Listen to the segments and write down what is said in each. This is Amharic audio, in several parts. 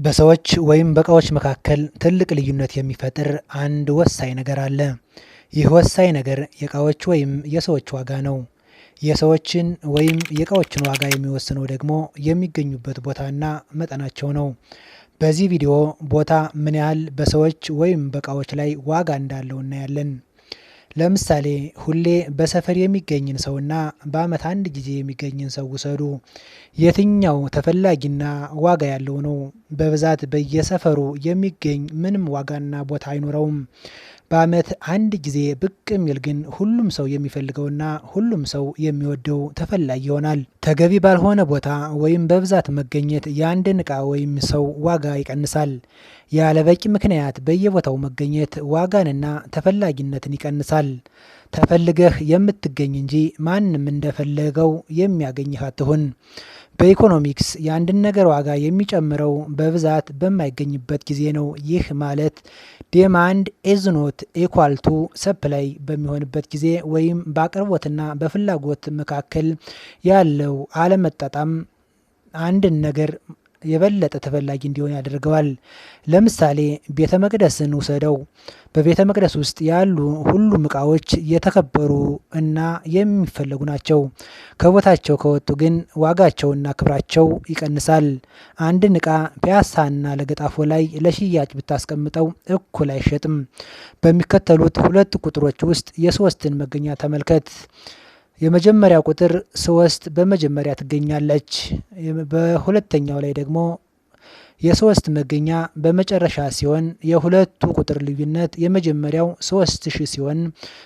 በሰዎች ወይም በእቃዎች መካከል ትልቅ ልዩነት የሚፈጥር አንድ ወሳኝ ነገር አለ። ይህ ወሳኝ ነገር የእቃዎች ወይም የሰዎች ዋጋ ነው። የሰዎችን ወይም የእቃዎችን ዋጋ የሚወስነው ደግሞ የሚገኙበት ቦታና መጠናቸው ነው። በዚህ ቪዲዮ ቦታ ምን ያህል በሰዎች ወይም በእቃዎች ላይ ዋጋ እንዳለው እናያለን። ለምሳሌ ሁሌ በሰፈር የሚገኝን ሰውና በዓመት አንድ ጊዜ የሚገኝን ሰው ውሰዱ። የትኛው ተፈላጊና ዋጋ ያለው ነው? በብዛት በየሰፈሩ የሚገኝ ምንም ዋጋና ቦታ አይኖረውም። በዓመት አንድ ጊዜ ብቅ የሚል ግን ሁሉም ሰው የሚፈልገውና ሁሉም ሰው የሚወደው ተፈላጊ ይሆናል። ተገቢ ባልሆነ ቦታ ወይም በብዛት መገኘት የአንድን ዕቃ ወይም ሰው ዋጋ ይቀንሳል። ያለ በቂ ምክንያት በየቦታው መገኘት ዋጋንና ተፈላጊነትን ይቀንሳል። ተፈልገህ የምትገኝ እንጂ ማንም እንደፈለገው የሚያገኝህ አትሁን። በኢኮኖሚክስ የአንድን ነገር ዋጋ የሚጨምረው በብዛት በማይገኝበት ጊዜ ነው። ይህ ማለት ዴማንድ ኢዝ ኖት ኢኳል ቱ ሰፕላይ በሚሆንበት ጊዜ ወይም በአቅርቦትና በፍላጎት መካከል ያለው አለመጣጣም አንድን ነገር የበለጠ ተፈላጊ እንዲሆን ያደርገዋል። ለምሳሌ ቤተ መቅደስን ውሰደው። በቤተ መቅደስ ውስጥ ያሉ ሁሉም ዕቃዎች የተከበሩ እና የሚፈለጉ ናቸው። ከቦታቸው ከወጡ ግን ዋጋቸውና ክብራቸው ይቀንሳል። አንድን ዕቃ ፒያሳና ለገጣፎ ላይ ለሽያጭ ብታስቀምጠው እኩል አይሸጥም። በሚከተሉት ሁለት ቁጥሮች ውስጥ የሶስትን መገኛ ተመልከት። የመጀመሪያው ቁጥር 3 በመጀመሪያ ትገኛለች። በሁለተኛው ላይ ደግሞ የሶስት መገኛ በመጨረሻ ሲሆን የሁለቱ ቁጥር ልዩነት የመጀመሪያው 3000 ሲሆን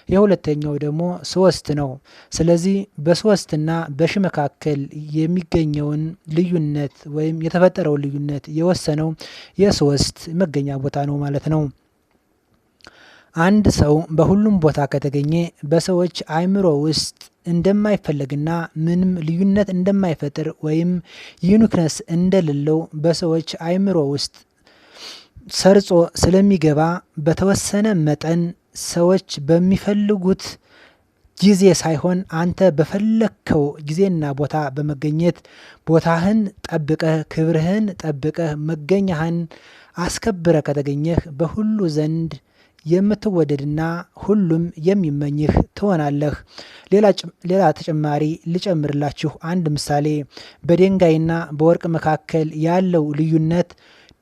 የሁለተኛው ደግሞ 3 ነው። ስለዚህ በ3 እና በ1000 መካከል የሚገኘውን ልዩነት ወይም የተፈጠረውን ልዩነት የወሰነው የ3 መገኛ ቦታ ነው ማለት ነው። አንድ ሰው በሁሉም ቦታ ከተገኘ በሰዎች አእምሮ ውስጥ እንደማይፈለግና ምንም ልዩነት እንደማይፈጥር ወይም ዩኒክነስ እንደሌለው በሰዎች አእምሮ ውስጥ ሰርጾ ስለሚገባ በተወሰነ መጠን ሰዎች በሚፈልጉት ጊዜ ሳይሆን አንተ በፈለግከው ጊዜና ቦታ በመገኘት ቦታህን ጠብቀህ ክብርህን ጠብቀህ መገኛህን አስከብረ ከተገኘህ በሁሉ ዘንድ የምትወደድና ሁሉም የሚመኝህ ትሆናለህ። ሌላ ተጨማሪ ልጨምርላችሁ አንድ ምሳሌ። በድንጋይና በወርቅ መካከል ያለው ልዩነት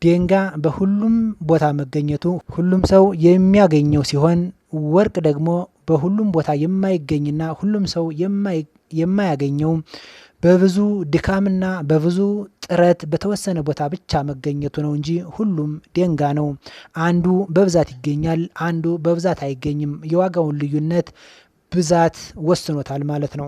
ድንጋይ በሁሉም ቦታ መገኘቱ ሁሉም ሰው የሚያገኘው ሲሆን ወርቅ ደግሞ በሁሉም ቦታ የማይገኝና ሁሉም ሰው የማያገኘው በብዙ ድካምና በብዙ ጥረት በተወሰነ ቦታ ብቻ መገኘቱ ነው እንጂ ሁሉም ድንጋይ ነው። አንዱ በብዛት ይገኛል፣ አንዱ በብዛት አይገኝም። የዋጋውን ልዩነት ብዛት ወስኖታል ማለት ነው።